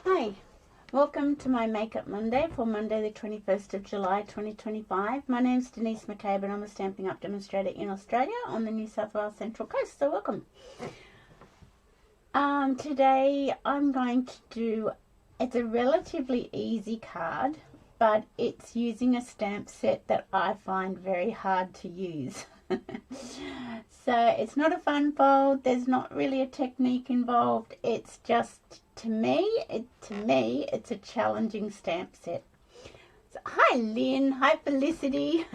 Hi, welcome to my Makeup Monday for Monday the 21st of July 2025. My name's Denise McCabe and I'm a Stampin' Up demonstrator in Australia on the New South Wales Central Coast, so welcome. Today I'm going to do, it's a relatively easy card, but it's using a stamp set that I find very hard to use. So it's not a fun fold, there's not really a technique involved, it's just, to me, it's a challenging stamp set. So, hi Lynn, hi Felicity.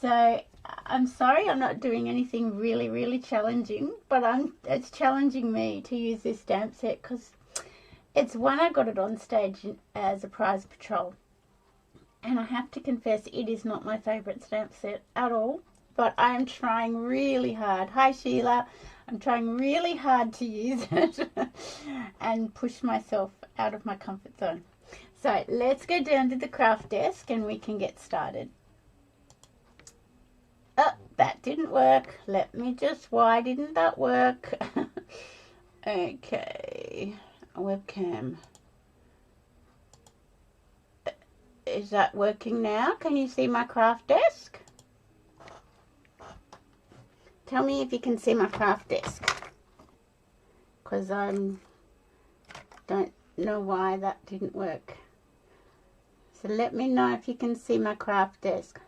So I'm sorry I'm not doing anything really challenging, but it's challenging me to use this stamp set because it's one I got it on stage as a prize patrol. And I have to confess, it is not my favourite stamp set at all. But I'm trying really hard. Hi Sheila. I'm trying really hard to use it and push myself out of my comfort zone. So let's go down to the craft desk and we can get started. Oh, that didn't work. Let me just, why didn't that work? Okay, webcam. Is that working now? Can you see my craft desk? Tell me if you can see my craft desk, because I don't know why that didn't work. So let me know if you can see my craft desk.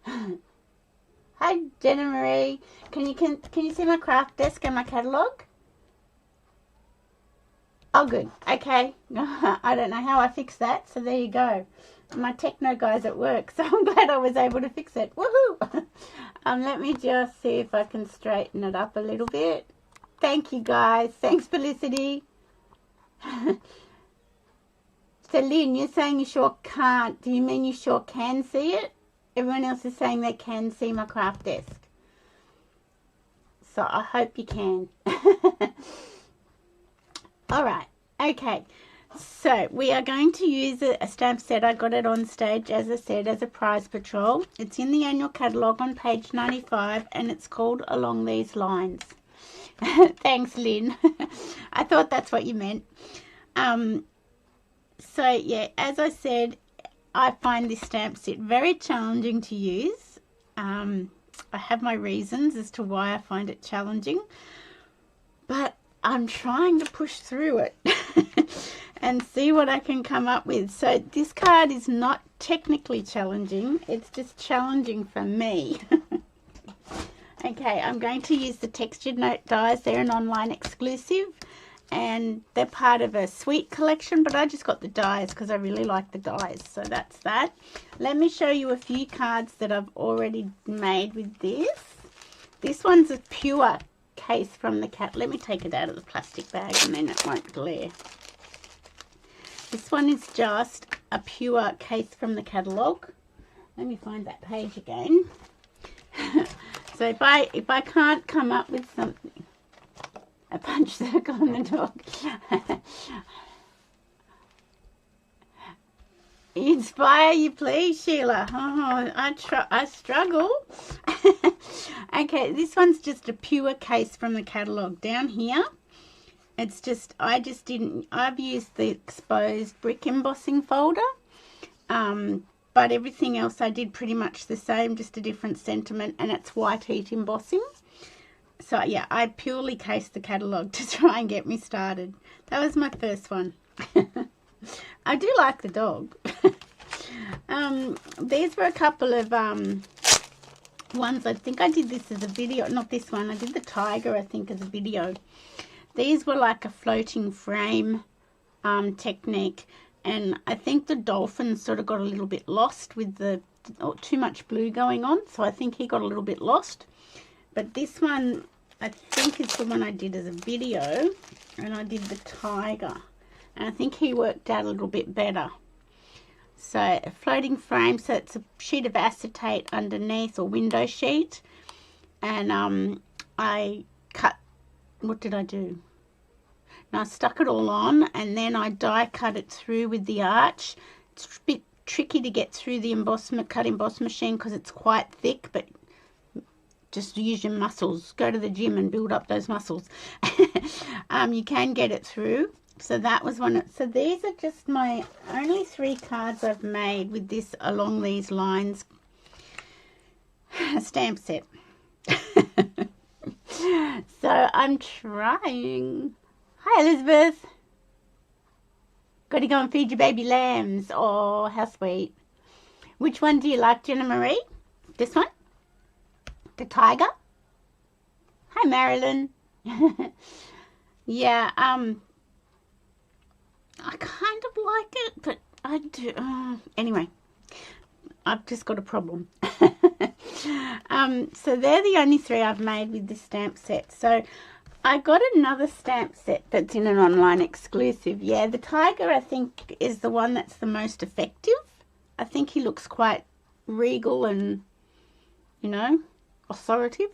Hi Jenna Marie, can you see my craft desk and my catalogue? Oh good, okay. I don't know how I fixed that, so there you go. My techno guy's at work, so I'm glad I was able to fix it. Woohoo! Let me just see if I can straighten it up a little bit. Thank you guys. Thanks Felicity. So Lynn, you're saying you sure can't. Do you mean you sure can see it? Everyone else is saying they can see my craft desk. So I hope you can. Alright, okay. So we are going to use a stamp set. I got it on stage, as I said, as a prize patrol. It's in the annual catalogue on page 95 and it's called Along These Lines. Thanks, Lynn. I thought that's what you meant. So yeah, as I said, I find this stamp set very challenging to use. I have my reasons as to why I find it challenging, but I'm trying to push through it and see what I can come up with. So this card is not technically challenging, it's just challenging for me. Okay, I'm going to use the textured note dies. They're an online exclusive and they're part of a suite collection, but I just got the dies because I really like the dies, so that's that. Let me show you a few cards that I've already made with this. This one's a pure case from the cat. Let me take it out of the plastic bag and then it won't glare. This one is just a pure case from the catalogue. Let me find that page again. So if I can't come up with something, a punch circle on the dog. Inspire you please, Sheila. Oh, I struggle. Okay, this one's just a pure case from the catalogue. Down here, it's just, I've used the exposed brick embossing folder, but everything else I did pretty much the same, just a different sentiment, and it's white heat embossing. So yeah, I purely cased the catalogue to try and get me started. That was my first one. I do like the dog. These were a couple of ones. I think I did this as a video, not this one. I did the tiger, I think, as a video. These were like a floating frame technique, and I think the dolphin sort of got a little bit lost with the too much blue going on, so I think he got a little bit lost. But this one, I think, is the one I did as a video, and I did the tiger, and I think he worked out a little bit better. So a floating frame, so it's a sheet of acetate underneath, or window sheet, and I cut, what did I do? Now I stuck it all on, and then I die cut it through with the arch. It's a bit tricky to get through the cut emboss machine because it's quite thick, but just use your muscles. Go to the gym and build up those muscles. You can get it through. So that was one. So these are just my only 3 cards I've made with this along these lines stamp set. So I'm trying. Hi, Elizabeth. Got to go and feed your baby lambs. Oh, how sweet. Which one do you like, Jenna Marie? This one? The tiger? Hi, Marilyn. Yeah, I kind of like it, but I do. Anyway, I've just got a problem. So they're the only 3 I've made with this stamp set. So I got another stamp set that's in an online exclusive. Yeah, the tiger, I think, is the one that's the most effective. I think he looks quite regal and, you know, authoritative.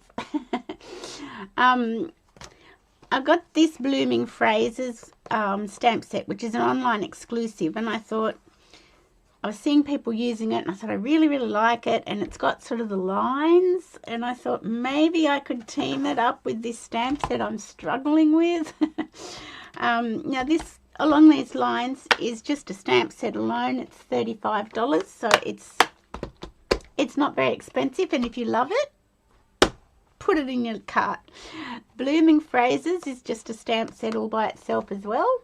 I got this Blooming Phrases stamp set, which is an online exclusive, and I thought, I was seeing people using it, and I thought I really, really like it, and it's got sort of the lines, and I thought maybe I could team it up with this stamp set I'm struggling with. Now this, along these lines, is just a stamp set alone. It's $35, so it's not very expensive, and if you love it, put it in your cart. Blooming Phrases is just a stamp set all by itself as well,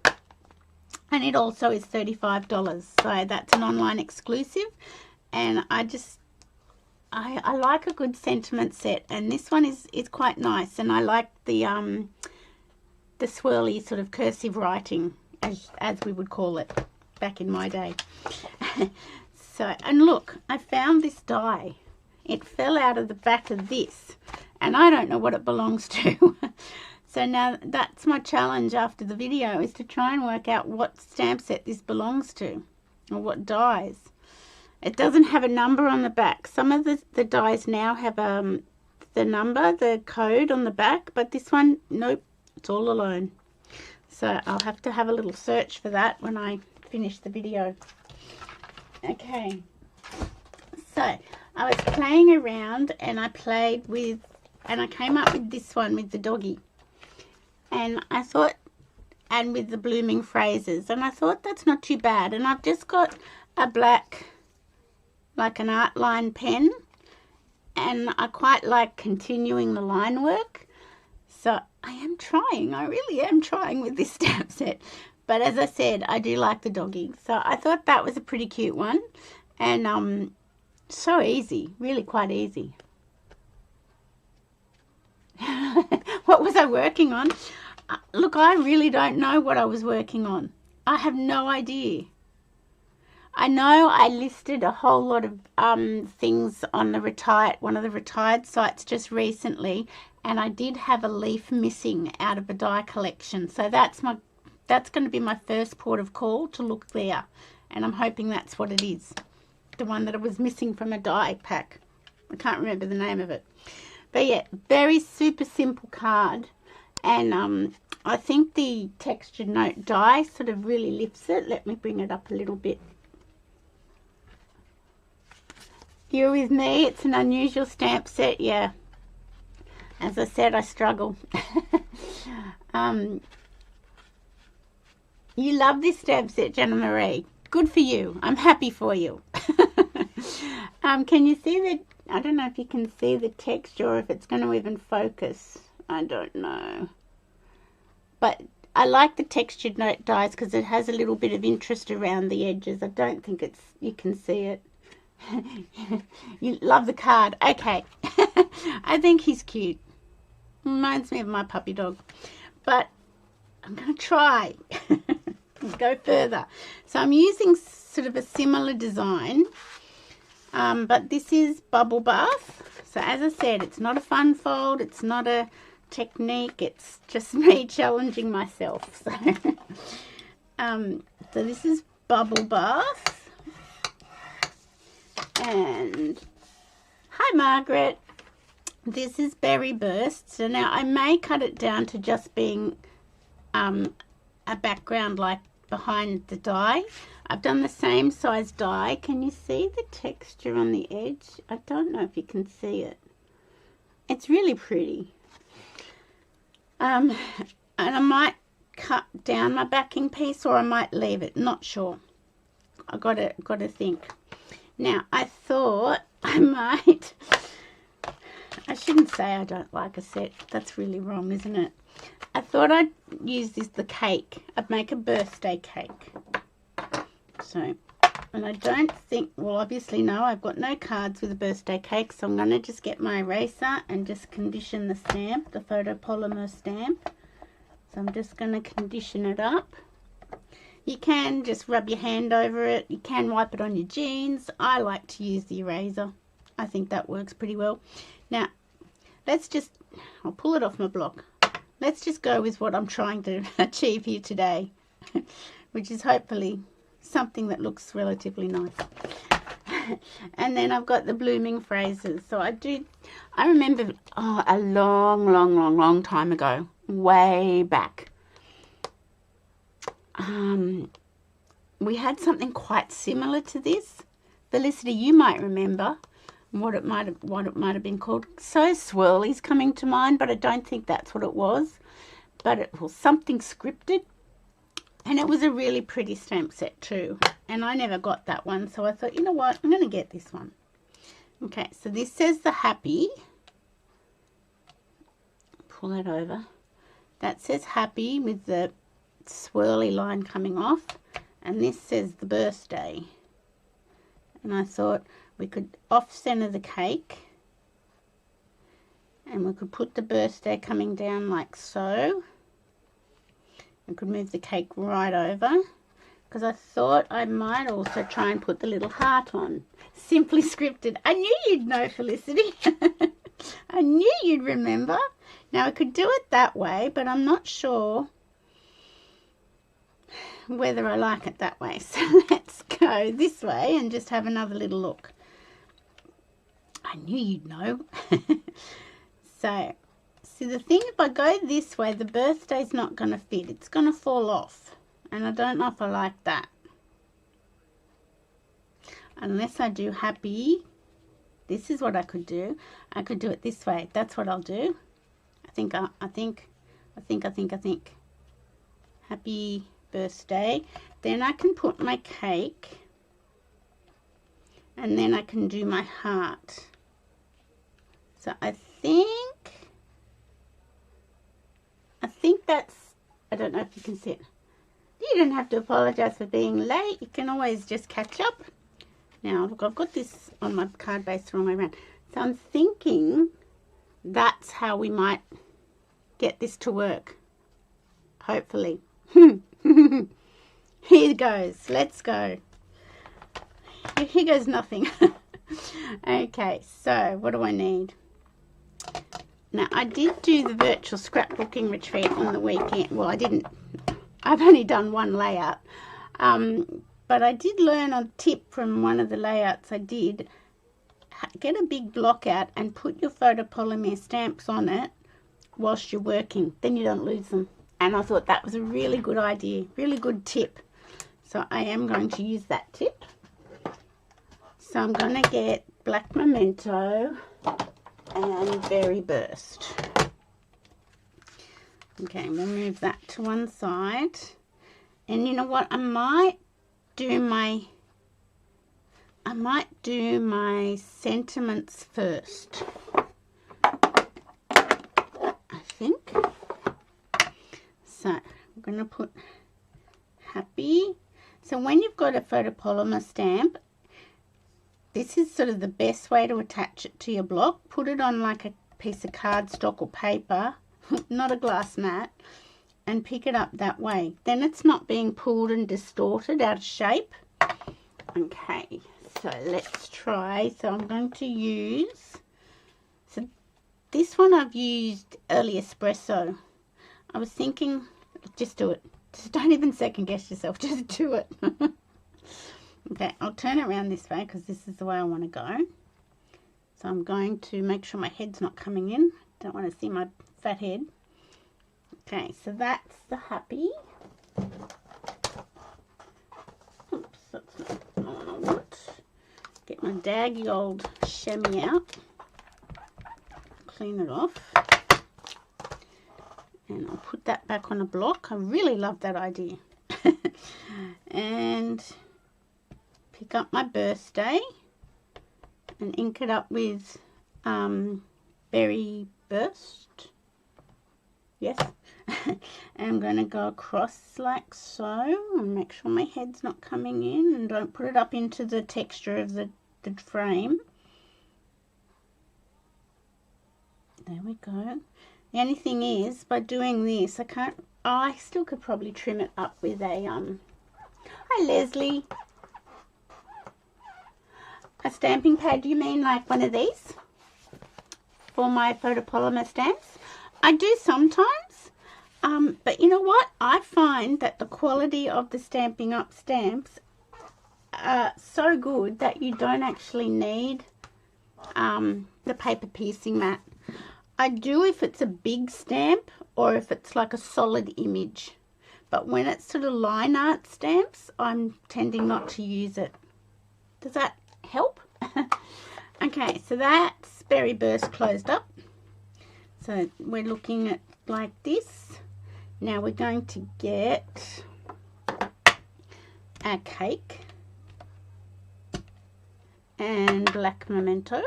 and it also is $35. So that's an online exclusive, and I like a good sentiment set, and this one is quite nice, and I like the swirly sort of cursive writing, as we would call it back in my day. So, and look, I found this die. It fell out of the back of this, and I don't know what it belongs to. So now that's my challenge after the video, is to try and work out what stamp set this belongs to, or what dies. It doesn't have a number on the back. Some of the dies now have the number, the code on the back, but this one, nope, it's all alone. So I'll have to have a little search for that when I finish the video. Okay, so I was playing around, and I played with, and I came up with this one with the doggy, and I thought, and with the Blooming Phrases, and I thought that's not too bad. And I've just got a black, like an art line pen, and I quite like continuing the line work. So I am trying, I really am trying with this stamp set. But as I said, I do like the doggy, so I thought that was a pretty cute one, and so easy, really quite easy. What was I working on? Look, I really don't know what I was working on. I have no idea. I know I listed a whole lot of things on the one of the retired sites just recently, and I did have a leaf missing out of a die collection. So that's going to be my first port of call, to look there, and I'm hoping that's what it is. The one that I was missing from a die pack. I can't remember the name of it. But yeah, very super simple card, and I think the textured note die sort of really lifts it. Let me bring it up a little bit. You're with me, it's an unusual stamp set, yeah. As I said, I struggle. You love this stamp set, Jenna Marie. Good for you. I'm happy for you. Can you see the, I don't know if you can see the texture, or if it's going to even focus. I don't know. But I like the textured note dies because it has a little bit of interest around the edges. I don't think you can see it. You love the card. Okay. I think he's cute. Reminds me of my puppy dog. But I'm going to try. Go further. So I'm using sort of a similar design, but this is Bubble Bath. So as I said, it's not a fun fold, it's not a technique, it's just me challenging myself. So, so this is Bubble Bath, and hi Margaret, this is Berry Burst. So now I may cut it down to just being a background like behind the die. I've done the same size die. Can you see the texture on the edge? I don't know if you can see it. It's really pretty. And I might cut down my backing piece, or I might leave it. Not sure. I gotta think. Now I thought I might. I shouldn't say I don't like a set. That's really wrong, isn't it? I thought I'd use the cake. I'd make a birthday cake. So, and I don't think, well, obviously no, I've got no cards with a birthday cake, so I'm going to just get my eraser and just condition the stamp, the photopolymer stamp. So I'm just going to condition it up. You can just rub your hand over it. You can wipe it on your jeans. I like to use the eraser. I think that works pretty well. Now, let's just, I'll pull it off my block. Let's just go with what I'm trying to achieve here today, which is hopefully something that looks relatively nice. And then I've got the blooming phrases. So I remember, a long time ago, way back, we had something quite similar to this. Felicity, you might remember what it might have been called. So Swirly's coming to mind, but I don't think that's what it was. But it was something scripted, and it was a really pretty stamp set too. And I never got that one, so I thought, you know what, I'm going to get this one. Okay, so this says the happy. Pull that over. That says happy with the swirly line coming off, and this says the birthday. And I thought we could off-center the cake, and we could put the birthday coming down like so. We could move the cake right over, because I thought I might also try and put the little heart on. Simply Scripted. I knew you'd know, Felicity. I knew you'd remember. Now I could do it that way, but I'm not sure whether I like it that way. So let's go this way and just have another little look. I knew you'd know. So, see, the thing, if I go this way, the birthday's not going to fit. It's going to fall off. And I don't know if I like that. Unless I do happy. This is what I could do. I could do it this way. That's what I'll do. I think. Happy birthday. Then I can put my cake. And then I can do my heart. So I think that's, I don't know if you can see it. You don't have to apologize for being late. You can always just catch up. Now, look, I've got this on my card base the wrong way around. So I'm thinking that's how we might get this to work. Hopefully. Here goes. Let's go. Here goes nothing. Okay, so what do I need? Now, I did do the virtual scrapbooking retreat on the weekend. Well, I didn't. I've only done one layout. But I did learn a tip from one of the layouts I did. Get a big block out and put your photopolymer stamps on it whilst you're working. Then you don't lose them. And I thought that was a really good idea. Really good tip. So I am going to use that tip. So I'm going to get Black Memento and Berry Burst. Okay, we'll move that to one side. And you know what? I might do my sentiments first. I think. So I'm going to put happy. So when you've got a photopolymer stamp, this is sort of the best way to attach it to your block. Put it on like a piece of cardstock or paper, not a glass mat, and pick it up that way. Then it's not being pulled and distorted out of shape. Okay, so let's try. So I'm going to use, so this one I've used Early Espresso. I was thinking, just do it. Just don't even second guess yourself, just do it. Okay, I'll turn it around this way because this is the way I want to go. So I'm going to make sure my head's not coming in. Don't want to see my fat head. Okay, so that's the happy. Oops, that's not the one I want. Get my daggy old chamois out. clean it off. And I'll put that back on a block. I really love that idea. And pick up my birthday and ink it up with Berry Burst. Yes. And I'm going to go across like so and make sure my head's not coming in, and don't put it up into the texture of the frame. There we go. The only thing is, by doing this, I still could probably trim it up with a, hi Leslie. A stamping pad, you mean like one of these? For my photopolymer stamps? I do sometimes, but you know what? I find that the quality of the Stampin' Up stamps are so good that you don't actually need the paper piercing mat. I do if it's a big stamp or if it's like a solid image. But when it's sort of line art stamps, I'm tending not to use it. Does that help? Okay, so that's Berry Burst closed up. So we're looking at like this. Now we're going to get our cake and black memento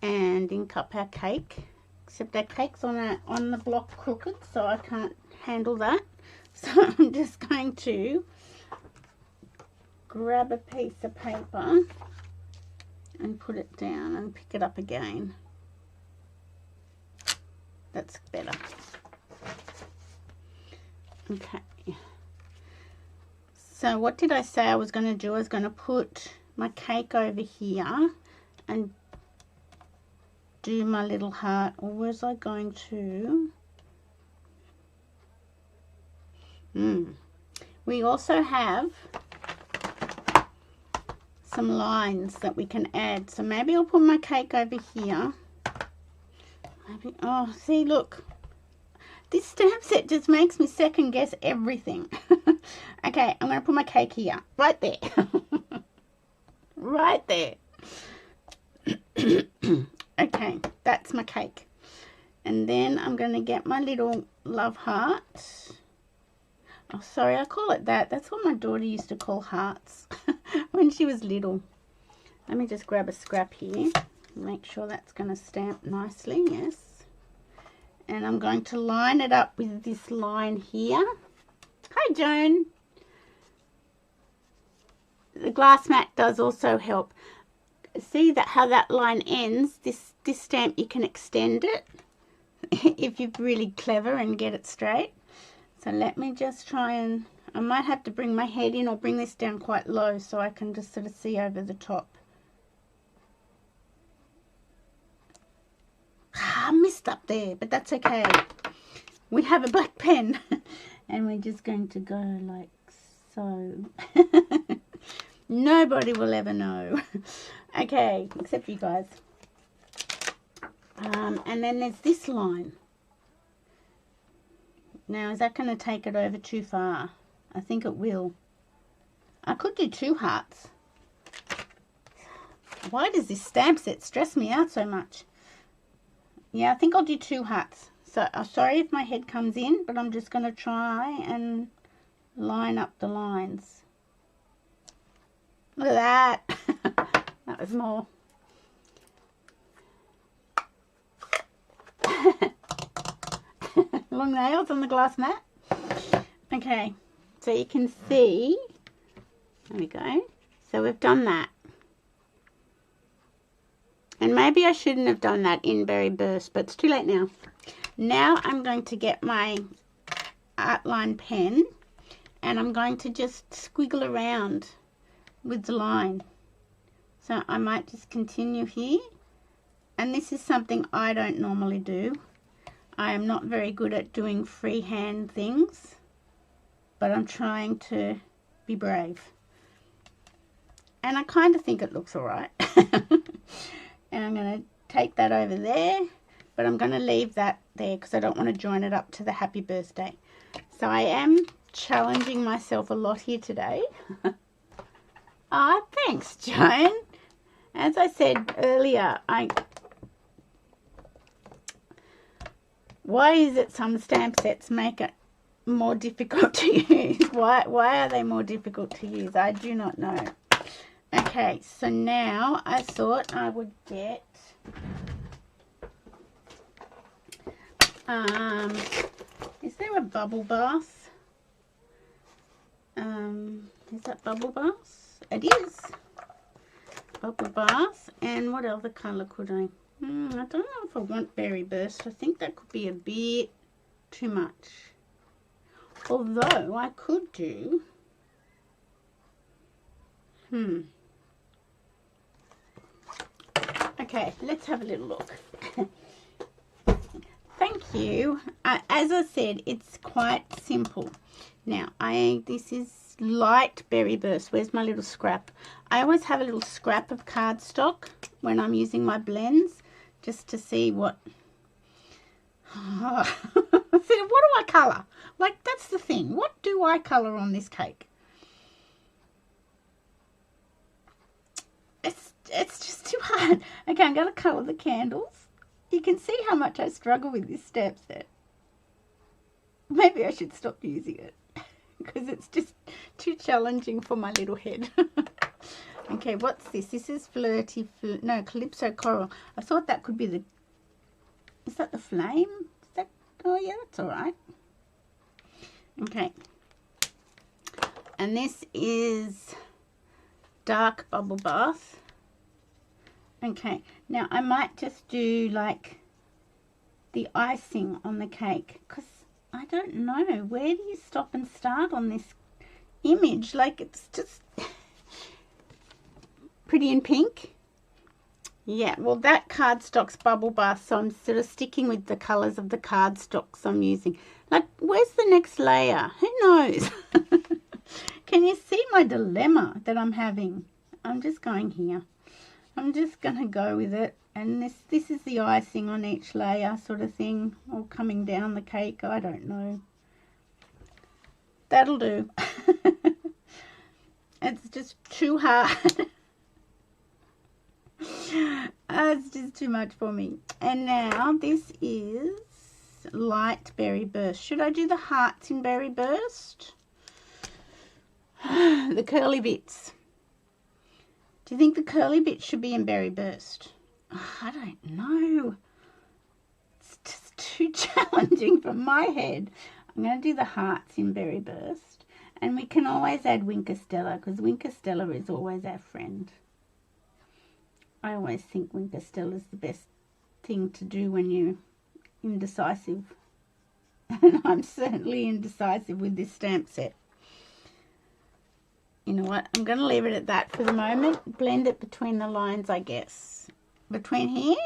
and ink up our cake, except our cake's on the block crooked, so I can't handle that. So I'm just going to grab a piece of paper and put it down and pick it up again. That's better. Okay. So what did I say I was going to do? I was going to put my cake over here and do my little heart. Or was I going to? We also have some lines that we can add. So maybe I'll put my cake over here. Maybe, oh, see, look. This stamp set just makes me second guess everything. Okay, I'm going to put my cake here. Right there. Right there. Okay, that's my cake. And then I'm going to get my little love heart. Oh, sorry, I call it that. That's what my daughter used to call hearts when she was little. Let me just grab a scrap here. Make sure that's going to stamp nicely, yes. And I'm going to line it up with this line here. Hi, Joan. The glass mat does also help. See that how that line ends? This stamp, you can extend it if you're really clever and get it straight. So let me just try and, I might have to bring my head in or bring this down quite low so I can just sort of see over the top. I missed up there, but that's okay. We have a black pen and we're just going to go like so. Nobody will ever know. Okay, except you guys. And then there's this line. Now, is that going to take it over too far? I think it will. I could do 2 hearts. Why does this stamp set stress me out so much? Yeah, I think I'll do 2 hearts. So, I'm sorry if my head comes in, but I'm just going to try and line up the lines. Look at that. That was more. Long nails on the glass mat. Okay, so you can see, there we go. So we've done that. And maybe I shouldn't have done that in Berry Burst, but it's too late now. Now I'm going to get my Artline pen and I'm going to just squiggle around with the line. So I might just continue here. And this is something I don't normally do. I am not very good at doing freehand things, but I'm trying to be brave. And I kind of think it looks alright. And I'm going to take that over there, but I'm going to leave that there because I don't want to join it up to the happy birthday. So I am challenging myself a lot here today. Ah, thanks, Joan. As I said earlier, why is it some stamp sets make it more difficult to use? Why are they more difficult to use? I do not know. Okay, so now I thought I would get is there a bubble bath? Is that bubble bath? It is. Bubble bath. And what other colour could I? I don't know if I want berry burst. I think that could be a bit too much. Although I could do okay, let's have a little look. Thank you. As I said, it's quite simple. Now, this is light berry burst. Where's my little scrap? I always have a little scrap of cardstock when I'm using my blends, just to see what. What do I colour? Like, that's the thing. What do I colour on this cake? It's just too hard. Okay, I'm going to colour the candles. You can see how much I struggle with this stamp set. Maybe I should stop using it because it's just too challenging for my little head. Okay, what's this? This is Flirty, no, Calypso Coral. I thought that could be the, is that the flame? Is that, oh yeah, that's all right. Okay. And this is Dark Bubble Bath. Okay, now I might just do like the icing on the cake because I don't know, where do you stop and start on this image? Like, it's just pretty in pink. Yeah, well, that cardstock's bubble bath, so I'm sort of sticking with the colours of the cardstocks I'm using. Like, where's the next layer? Who knows? Can you see my dilemma that I'm having? I'm just going here. I'm just going to go with it. And this is the icing on each layer sort of thing, all coming down the cake. I don't know. That'll do. It's just too hard. It's just too much for me. And now this is light berry burst. Should I do the hearts in berry burst? The curly bits. Do you think the curly bits should be in berry burst? I don't know. It's just too challenging for my head. I'm going to do the hearts in berry burst. And we can always add Winker Stella because Winker Stella is always our friend. I always think Winker Stella is the best thing to do when you're indecisive. And I'm certainly indecisive with this stamp set. You know what? I'm going to leave it at that for the moment. Blend it between the lines, I guess. Between here?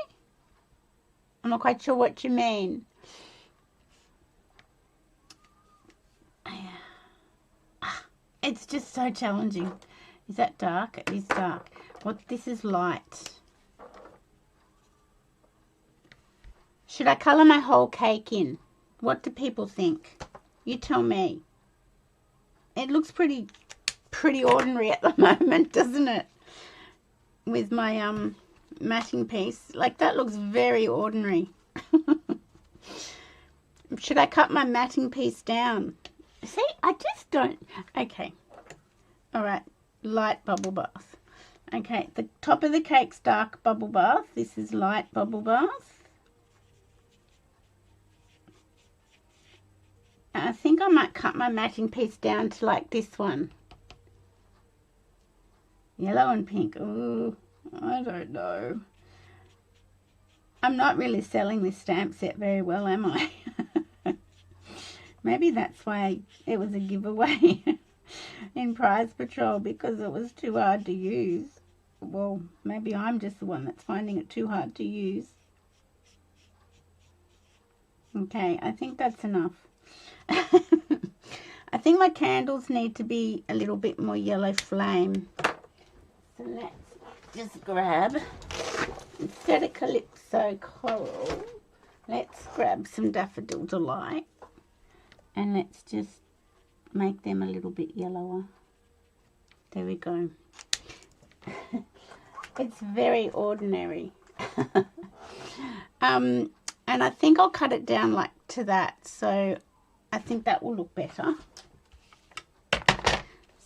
I'm not quite sure what you mean. It's just so challenging. Is that dark? It is dark. What? This is light. Should I colour my whole cake in? What do people think? You tell me. It looks pretty ordinary at the moment, doesn't it? With my matting piece. Like, that looks very ordinary. Should I cut my matting piece down? See, I just don't. Okay. All right. Light bubble bath. Okay, the top of the cake's dark bubble bath. This is light bubble bath. I think I might cut my matting piece down to like this one. Yellow and pink. Ooh, I don't know. I'm not really selling this stamp set very well, am I? Maybe that's why it was a giveaway in Prize Patrol, because it was too hard to use. Well, maybe I'm just the one that's finding it too hard to use. Okay, I think that's enough. I think my candles need to be a little bit more yellow flame. So let's just grab, instead of Calypso Coral, let's grab some Daffodil Delight and let's just make them a little bit yellower. There we go. It's very ordinary. And I think I'll cut it down like to that, so I think that will look better.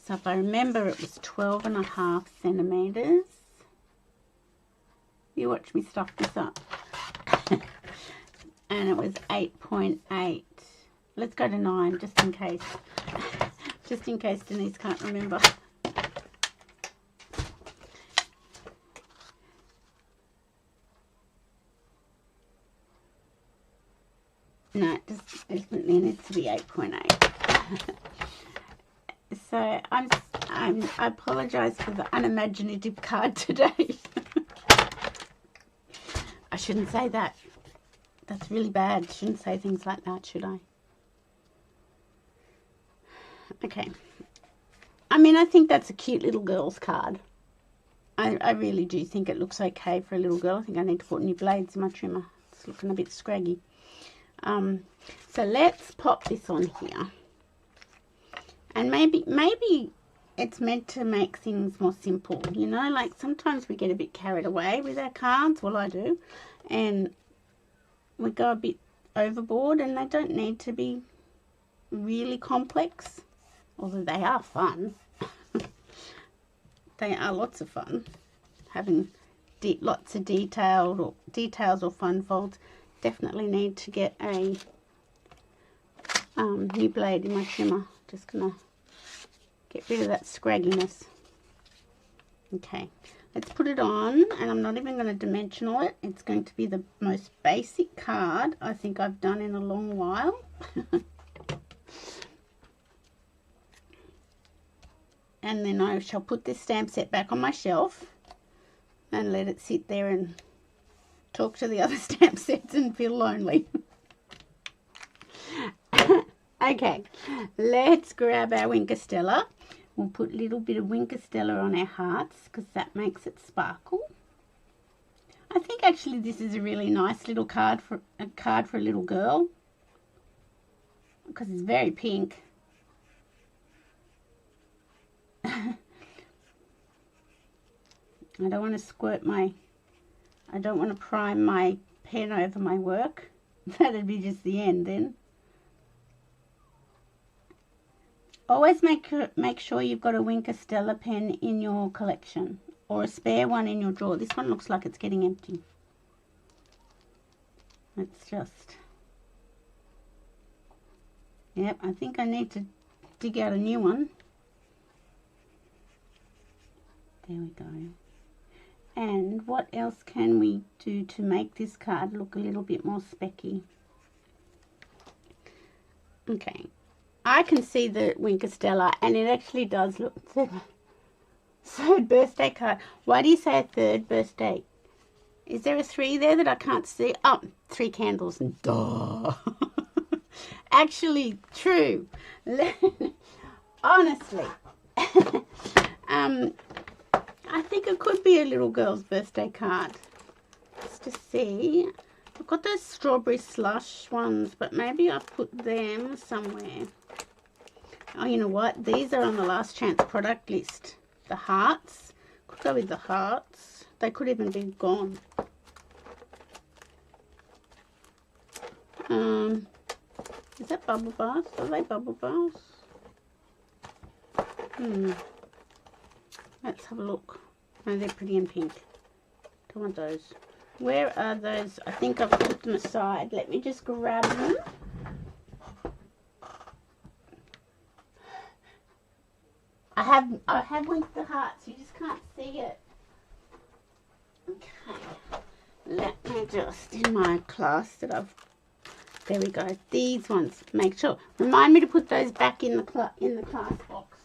So if I remember, it was 12.5 centimeters. You watch me stuff this up. And it was 8.8. Let's go to 9 just in case. Just in case Denise can't remember. No, it just definitely needs to be 8.8. So I apologise for the unimaginative card today. I shouldn't say that. That's really bad. Shouldn't say things like that, should I? Okay. I mean, I think that's a cute little girl's card. I really do think it looks okay for a little girl. I think I need to put new blades in my trimmer. It's looking a bit scraggy. So let's pop this on here. And maybe it's meant to make things more simple, you know, like sometimes we get a bit carried away with our cards. Well, I do. And we go a bit overboard, and they don't need to be really complex, although they are fun. They are lots of fun. Having lots of details or fun folds. Definitely need to get a new blade in my trimmer. Just gonna get rid of that scragginess. Okay, let's put it on, and I'm not even going to dimensional it. It's going to be the most basic card I think I've done in a long while. And then I shall put this stamp set back on my shelf and let it sit there and talk to the other stamp sets and feel lonely. Okay, let's grab our Wink of Stella. We'll put a little bit of Wink of Stella on our hearts because that makes it sparkle. I think actually this is a really nice little card for a little girl because it's very pink. I don't want to prime my pen over my work. That'd be just the end then. Always make sure you've got a Wink of Stella pen in your collection or a spare one in your drawer. This one looks like it's getting empty. Let's just... Yep, I think I need to dig out a new one. There we go. And what else can we do to make this card look a little bit more specky? Okay. I can see the Wink of Stella, and it actually does look... Third birthday card. Why do you say a third birthday? Is there a 3 there that I can't see? Oh, 3 candles. Duh. Actually, true. Honestly. I think it could be a little girl's birthday card. Let's just see. I've got those strawberry slush ones, but maybe I'll put them somewhere. Oh, you know what? These are on the last chance product list. The hearts. Could go with the hearts. They could even be gone. Is that bubble bars? Are they bubble bars? Let's have a look. Oh, they're pretty in pink. Don't want those. Where are those? I think I've put them aside. Let me just grab them. I have with the hearts. You just can't see it. Okay. Let me just, in my class that I've... There we go. These ones. Make sure. Remind me to put those back in the class box.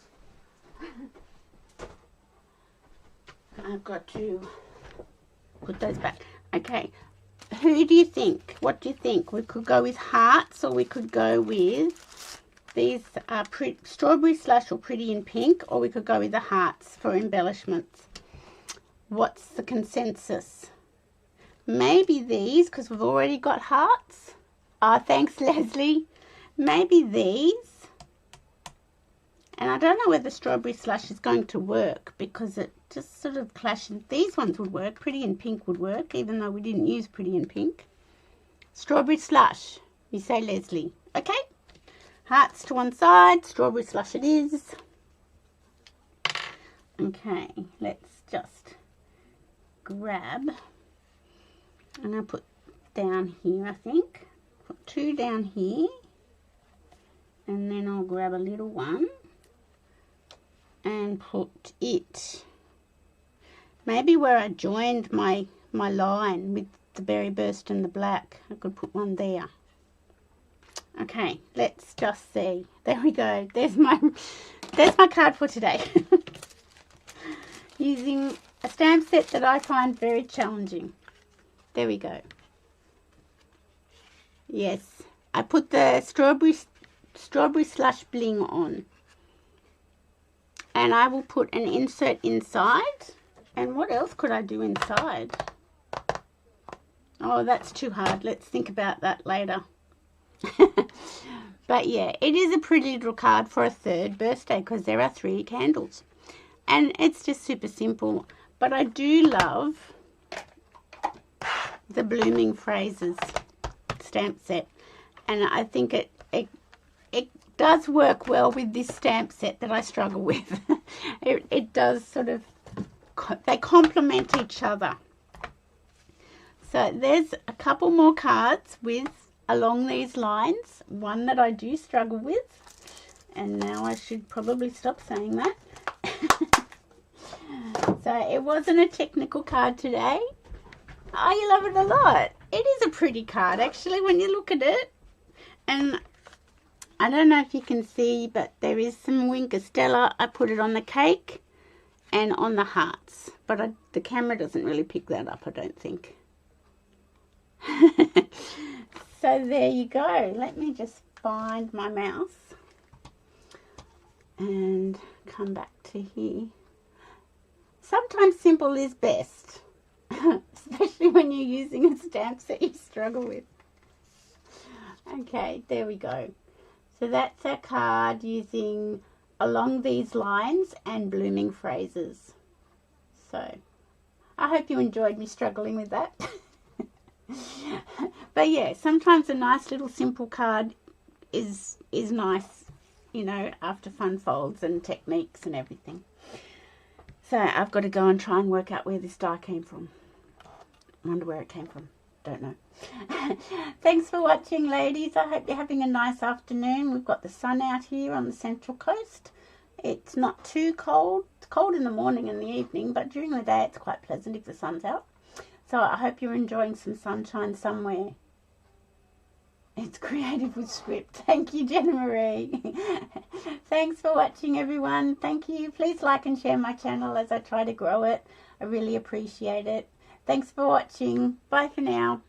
I've got to put those back. Okay. Who do you think? What do you think? We could go with hearts, or we could go with these strawberry slush or pretty in pink, or we could go with the hearts for embellishments. What's the consensus? Maybe these, because we've already got hearts. Thanks, Leslie. Maybe these. And I don't know whether strawberry slush is going to work because it just sort of clashing. These ones would work. Pretty in Pink would work, even though we didn't use Pretty in Pink. Strawberry Slush, you say, Leslie. Okay, hearts to one side, Strawberry Slush it is. Okay, let's just grab, and I'll put down here, I think. Put 2 down here, and then I'll grab a little one and put it maybe where I joined my line with the Berry Burst and the black. I could put one there. Okay, let's just see. There we go. There's my card for today. Using a stamp set that I find very challenging. There we go. Yes, I put the strawberry slush bling on, and I will put an insert inside. And what else could I do inside? Oh, that's too hard. Let's think about that later. But yeah, it is a pretty little card for a 3rd birthday because there are 3 candles. And it's just super simple. But I do love the Blooming Phrases stamp set. And I think it does work well with this stamp set that I struggle with. it does sort of, they complement each other. So there's a couple more cards with along these lines. One that I do struggle with. And now I should probably stop saying that. So it wasn't a technical card today. Oh, you love it a lot. It is a pretty card actually when you look at it. And I don't know if you can see, but there is some Winker Stella. I put it on the cake and on the hearts. But the camera doesn't really pick that up, I don't think. So there you go. Let me just find my mouse and come back to here. Sometimes simple is best, especially when you're using a stamp set you struggle with. Okay, there we go. So that's our card using along these lines and Blooming Phrases. So I hope you enjoyed me struggling with that. But yeah, sometimes a nice little simple card is nice, you know, after fun folds and techniques and everything. So I've got to go and try and work out where this die came from. I wonder where it came from. Don't know. Thanks for watching, ladies. I hope you're having a nice afternoon. We've got the sun out here on the Central Coast. It's not too cold. It's cold in the morning and the evening, but during the day it's quite pleasant if the sun's out. So I hope you're enjoying some sunshine somewhere. It's creative with script. Thank you, Jenna Marie. Thanks for watching, everyone. Thank you. Please like and share my channel as I try to grow it. I really appreciate it. Thanks for watching. Bye for now.